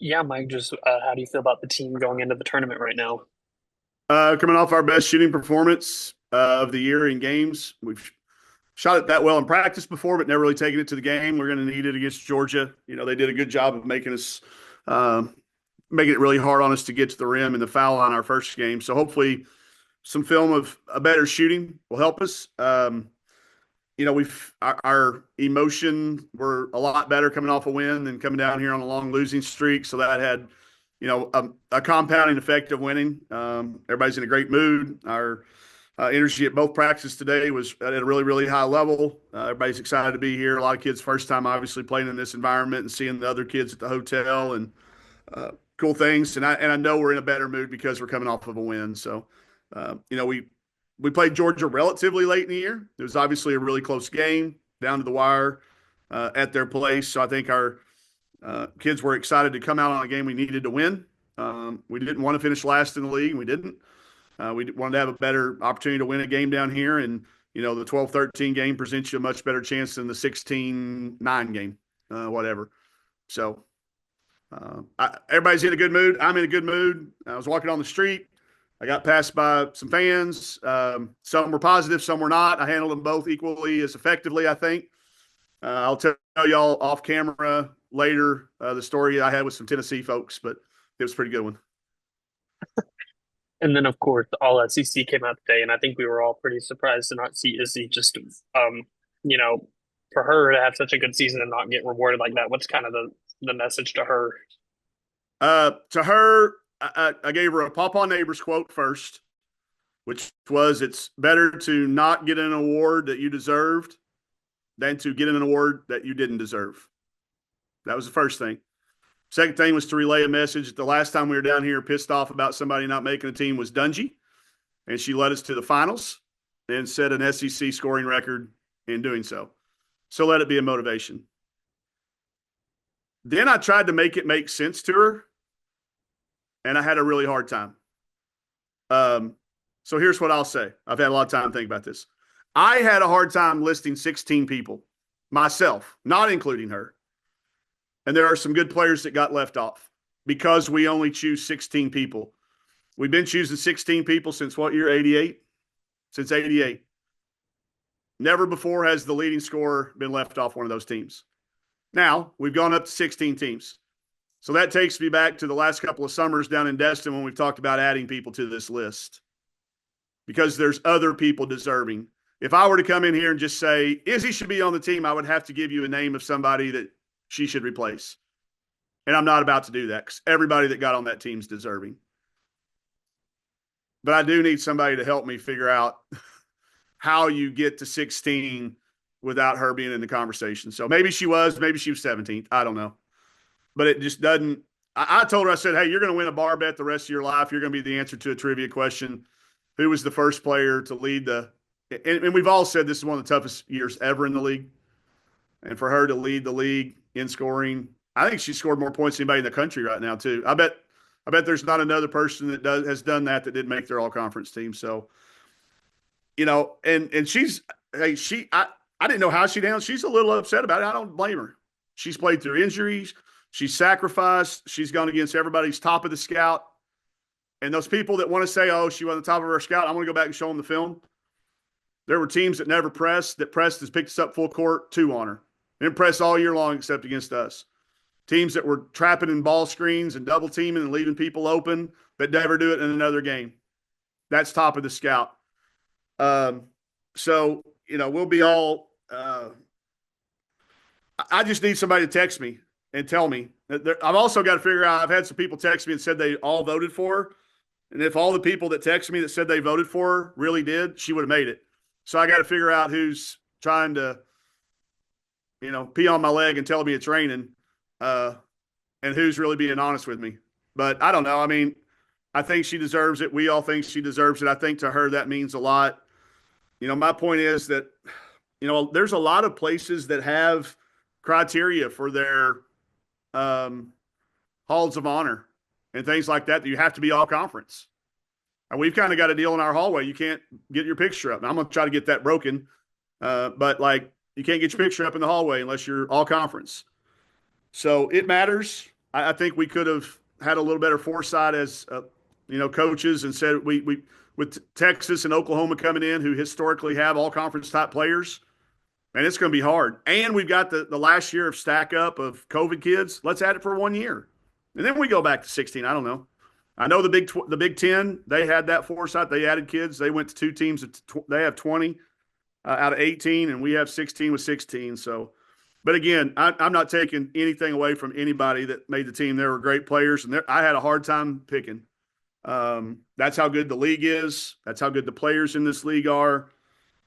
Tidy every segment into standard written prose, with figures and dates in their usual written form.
Yeah, Mike, just how do you feel about the team going into the tournament right now? Coming off our best shooting performance of the year in games. We've shot it that well in practice before, but never really taken it to the game. We're going to need it against Georgia. They did a good job of uh, making it really hard on us to get to the rim and the foul on our first game. So hopefully, some film of a better shooting will help us. Our emotion were a lot better coming off a win than coming down here on a long losing streak. So that had, a compounding effect of winning. Everybody's in a great mood. Our energy at both practices today was at a really, really high level. Everybody's excited to be here. A lot of kids first time obviously playing in this environment and seeing the other kids at the hotel and cool things. And I know we're in a better mood because we're coming off of a win. So, we played Georgia relatively late in the year. It was obviously a really close game down to the wire at their place. So I think our kids were excited to come out on a game we needed to win. We didn't want to finish last in the league. We didn't. We wanted to have a better opportunity to win a game down here. And, the 12-13 game presents you a much better chance than the 16-9 game, whatever. So everybody's in a good mood. I'm in a good mood. I was walking on the street. I got passed by some fans. Some were positive, some were not. I handled them both equally as effectively, I think. I'll tell y'all off camera later the story I had with some Tennessee folks, but it was a pretty good one. And then, of course, all SEC came out today, and I think we were all pretty surprised to not see Izzy just, um, you know, for her to have such a good season and not get rewarded like that. What's kind of the message to her? To her, I gave her a Pawpaw Neighbors quote first, which was, "It's better to not get an award that you deserved than to get an award that you didn't deserve." That was the first thing. Second thing was to relay a message. The last time we were down here pissed off about somebody not making a team was Dungy, and she led us to the finals and set an SEC scoring record in doing so. So let it be a motivation. Then I tried to make it make sense to her, and I had a really hard time. Um, so here's what I'll say. I've had a lot of time to think about this. I had a hard time listing 16 people myself, not including her. And there are some good players that got left off because we only choose 16 people. We've been choosing 16 people since what year? 88? Since 88. Never before has the leading scorer been left off one of those teams. Now, we've gone up to 16 teams. So that takes me back to the last couple of summers down in Destin when we've talked about adding people to this list because there's other people deserving. If I were to come in here and just say, Izzy should be on the team, I would have to give you a name of somebody that she should replace. And I'm not about to do that because everybody that got on that team is deserving. But I do need somebody to help me figure out how you get to 16 without her being in the conversation. So maybe she was 17th. I don't know. But it just doesn't. I told her, I said, hey, you're going to win a bar bet the rest of your life. You're going to be the answer to a trivia question. Who was the first player to lead and we've all said this is one of the toughest years ever in the league. And for her to lead the league in scoring, I think she scored more points than anybody in the country right now, too. I bet there's not another person that has done that didn't make their all conference team. So, and she's hey, I didn't know how she'd handle. She's a little upset about it. I don't blame her. She's played through injuries. She's sacrificed. She's gone against everybody's top of the scout. And those people that want to say, oh, she was on the top of her scout, I'm going to go back and show them the film. There were teams that never pressed, that pressed has picked us up full court, 2 on her. Didn't press all year long except against us. Teams that were trapping in ball screens and double teaming and leaving people open, but never do it in another game. That's top of the scout. So, we'll be all I just need somebody to text me and tell me. I've also got to figure out, I've had some people text me and said they all voted for her. And if all the people that texted me that said they voted for her really did, she would have made it. So I got to figure out who's trying to, pee on my leg and tell me it's raining, and who's really being honest with me. But I don't know. I mean, I think she deserves it. We all think she deserves it. I think to her that means a lot. My point is that, there's a lot of places that have criteria for their halls of honor and things like that you have to be all conference. And we've kind of got a deal in our hallway. You can't get your picture up. Now, I'm going to try to get that broken. But you can't get your picture up in the hallway unless you're all conference. So it matters. I think we could have had a little better foresight as coaches and said we with Texas and Oklahoma coming in, who historically have all conference type players, and it's going to be hard. And we've got the last year of stack up of COVID kids. Let's add it for 1 year, and then we go back to 16. I don't know. I know the Big Ten, they had that foresight. They added kids. They went to two teams. They have 20 out of 18, and we have 16 with 16. So, but again, I'm not taking anything away from anybody that made the team. They were great players, and I had a hard time picking. That's how good the league is. That's how good the players in this league are.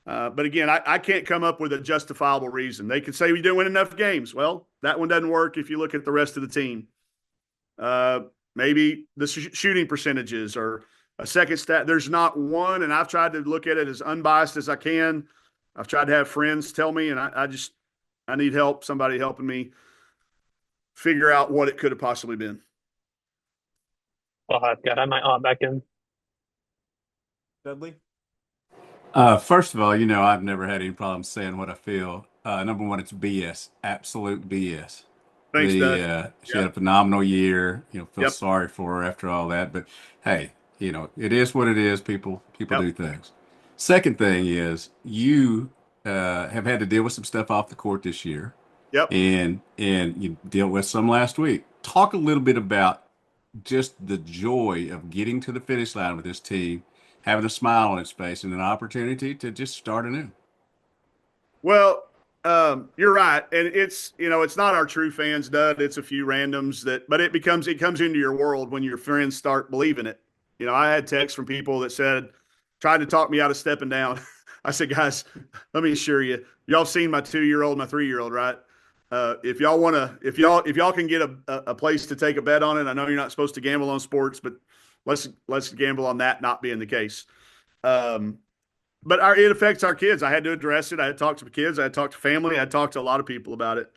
But again, I can't come up with a justifiable reason. They could say we didn't win enough games. Well, that one doesn't work if you look at the rest of the team. Maybe the shooting percentages or a second stat. There's not one, and I've tried to look at it as unbiased as I can. I've tried to have friends tell me, and I need help, somebody helping me figure out what it could have possibly been. Oh, I've got my aunt back in. Dudley? First of all, I've never had any problem saying what I feel. Number one, it's BS, absolute BS. Thanks, Doug. She had a phenomenal year. Feel Yep. sorry for her after all that, but hey, it is what it is. People Yep. do things. Second thing is you have had to deal with some stuff off the court this year, Yep. and you dealt with some last week. Talk a little bit about just the joy of getting to the finish line with this team, having a smile on its face, and an opportunity to just start anew. Well, you're right, and it's not our true fans, Dud. It's a few randoms but it comes into your world when your friends start believing it. I had texts from people that said, tried to talk me out of stepping down. I said, guys, let me assure you, y'all seen my 2-year-old, my 3-year-old, right? If y'all can get a place to take a bet on it, I know you're not supposed to gamble on sports, but let's gamble on that not being the case. But it affects our kids. I had to address it. I had to talk to the kids. I had to talk to family. I had to talk to a lot of people about it.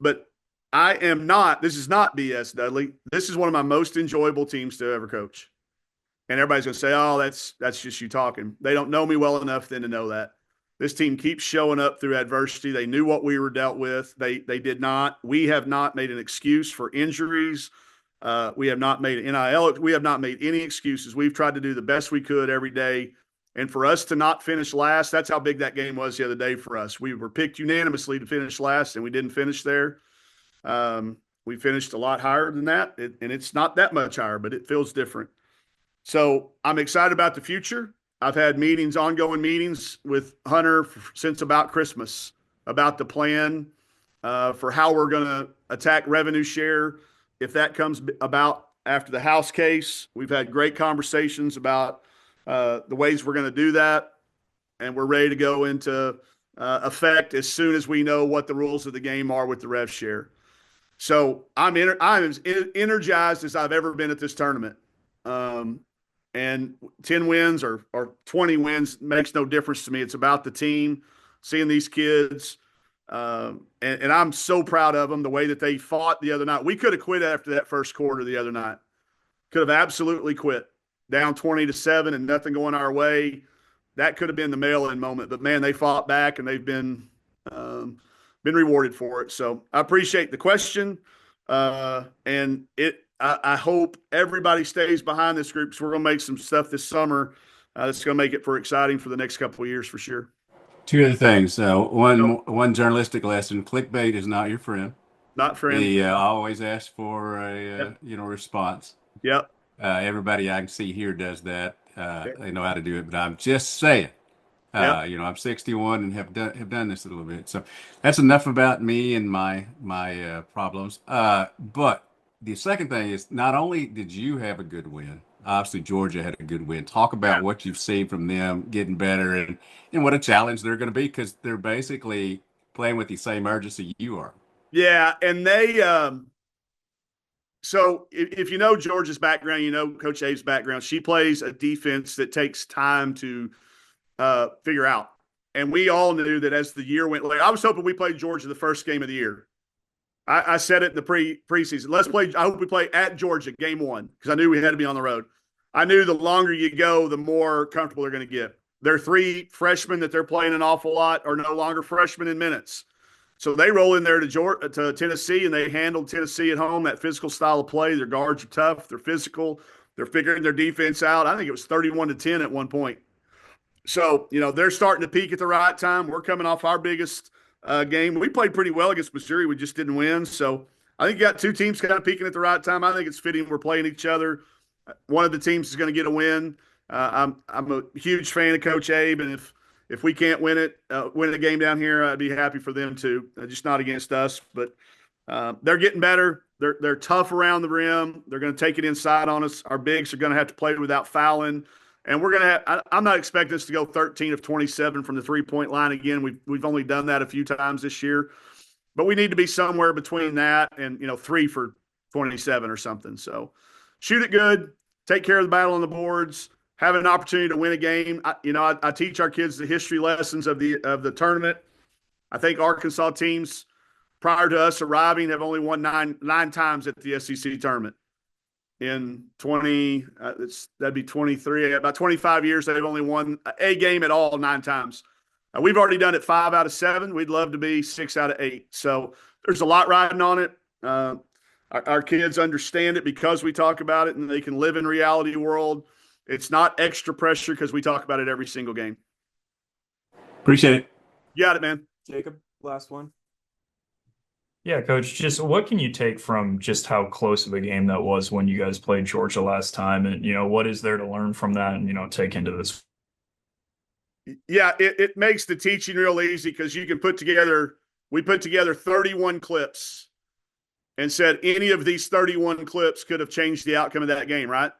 But this is not BS, Dudley. This is one of my most enjoyable teams to ever coach. And everybody's going to say, oh, that's just you talking. They don't know me well enough then to know that. This team keeps showing up through adversity. They knew what we were dealt with. They did not. We have not made an excuse for injuries. We have not made NIL. We have not made any excuses. We've tried to do the best we could every day. And for us to not finish last, that's how big that game was the other day for us. We were picked unanimously to finish last, and we didn't finish there. We finished a lot higher than that, and it's not that much higher, but it feels different. So I'm excited about the future. I've had ongoing meetings with Hunter since about Christmas about the plan for how we're going to attack revenue share. If that comes about after the House case, we've had great conversations about the ways we're going to do that, and we're ready to go into effect as soon as we know what the rules of the game are with the rev share. So I'm as energized as I've ever been at this tournament. And 10 wins or 20 wins makes no difference to me. It's about the team, seeing these kids. And I'm so proud of them, the way that they fought the other night. We could have quit after that first quarter the other night. Could have absolutely quit. Down 20-7 and nothing going our way. That could have been the mail-in moment. But, man, they fought back, and they've been rewarded for it. So I appreciate the question. And I hope everybody stays behind this group, because we're going to make some stuff this summer that's going to make it exciting for the next couple of years for sure. Two other things. One journalistic lesson: clickbait is not your friend. Not friend. They always ask for a response. Yep. Everybody I can see here does that. They know how to do it, but I'm just saying. I'm 61 and have done this a little bit. So that's enough about me and my problems. But the second thing is, not only did you have a good win, obviously Georgia had a good win. Talk about what you've seen from them getting better and what a challenge they're going to be, because they're basically playing with the same urgency you are. Yeah, and they so if you know Georgia's background, you know Coach Abe's background. She plays a defense that takes time to figure out. And we all knew that as the year went later. I was hoping we played Georgia the first game of the year. I said it in the preseason. I hope we play at Georgia game 1, because I knew we had to be on the road. I knew the longer you go, the more comfortable they're going to get. Their 3 freshmen that they're playing an awful lot are no longer freshmen in minutes. So they roll in there to Tennessee, and they handled Tennessee at home, that physical style of play. Their guards are tough. They're physical. They're figuring their defense out. I think it was 31-10 at one point. So, they're starting to peak at the right time. We're coming off our biggest game. We played pretty well against Missouri. We just didn't win. So I think you got two teams kind of peaking at the right time. I think it's fitting we're playing each other. One of the teams is going to get a win. I'm a huge fan of Coach Abe, and if we can't win a game down here, I'd be happy for them too. Just not against us, but they're getting better. They're tough around the rim. They're going to take it inside on us. Our bigs are going to have to play without fouling, and we're going to. I'm not expecting us to go 13 of 27 from the 3-point line again. We've only done that a few times this year, but we need to be somewhere between that and 3 for 27 or something. So shoot it good, take care of the battle on the boards. Have an opportunity to win a game. I teach our kids the history lessons of the tournament. I think Arkansas teams prior to us arriving have only won nine times at the SEC tournament. In 20, that'd be 23, about 25 years, they've only won a game at all 9 times. We've already done it 5 out of 7. We'd love to be 6 out of 8. So there's a lot riding on it. Our kids understand it because we talk about it, and they can live in reality world. It's not extra pressure because we talk about it every single game. Appreciate it. You got it, man. Jacob, last one. Yeah, Coach, just what can you take from just how close of a game that was when you guys played Georgia last time? And, what is there to learn from that and, take into this? Yeah, it makes the teaching real easy because you can we put together 31 clips and said any of these 31 clips could have changed the outcome of that game, right?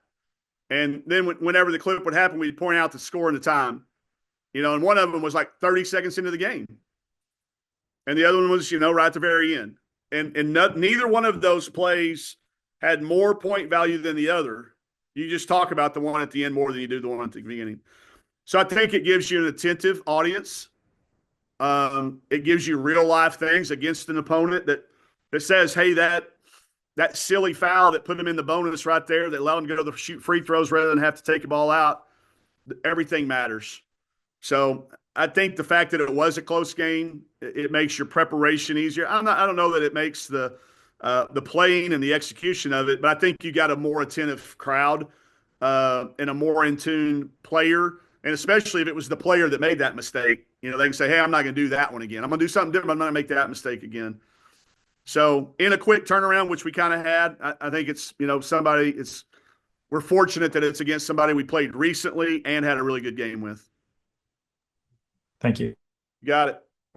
And then whenever the clip would happen, we'd point out the score and the time, and one of them was like 30 seconds into the game. And the other one was, right at the very end. And neither one of those plays had more point value than the other. You just talk about the one at the end more than you do the one at the beginning. So I think it gives you an attentive audience. It gives you real life things against an opponent that says, hey, that silly foul that put him in the bonus right there, that allowed him to go to shoot free throws rather than have to take the ball out, everything matters. So I think the fact that it was a close game, it makes your preparation easier. I don't know that it makes the playing and the execution of it, but I think you got a more attentive crowd and a more in tune player. And especially if it was the player that made that mistake, they can say, hey, I'm not going to do that one again. I'm going to do something different. I'm not going to make that mistake again. So in a quick turnaround, which we kind of had, I think it's, we're fortunate that it's against somebody we played recently and had a really good game with. Thank you. You got it.